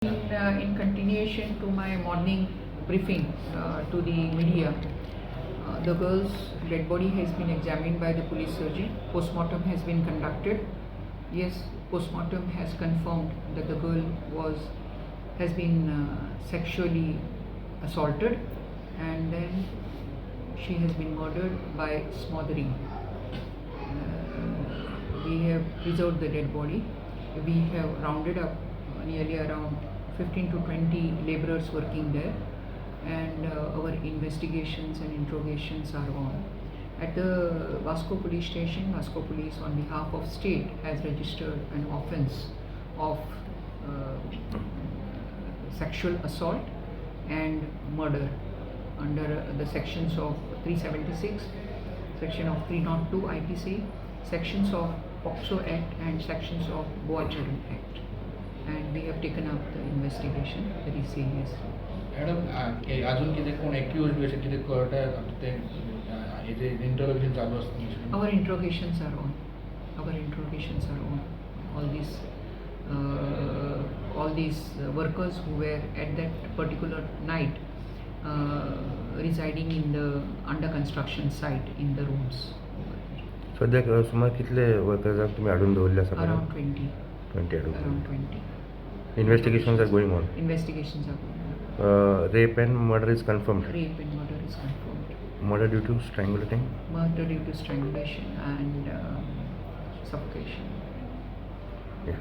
In continuation to my morning briefing to the media, the girl's dead body has been examined by the police surgeon. Postmortem has been conducted. Yes, postmortem has confirmed that the girl has been sexually assaulted, and then she has been murdered by smothering. We have preserved the dead body. We have rounded up nearly around 15 to 20 laborers working there, and our investigations and interrogations are on. At the Vasco police station, Vasco police on behalf of state has registered an offence of sexual assault and murder under the sections of 376, section of 302 IPC, sections of POCSO Act and sections of Goa Children Act, and we have taken up the investigation very seriously. Madam अजून किती कोण accused B अशें कितें कळटा ते हेजे interrogation चालू आसता? Our interrogations are on. All these workers who were at that particular night residing in the under construction site in the rooms. सध्या सुमार कितले वर्कर्स तुम्ही हाडून दवरले आसा? Around 20. Around 20. Investigations are going on. Investigations are going on. Rape and murder is confirmed. Rape and murder is confirmed. Murder due to strangulation. Murder due to strangulation and suffocation. Yeah.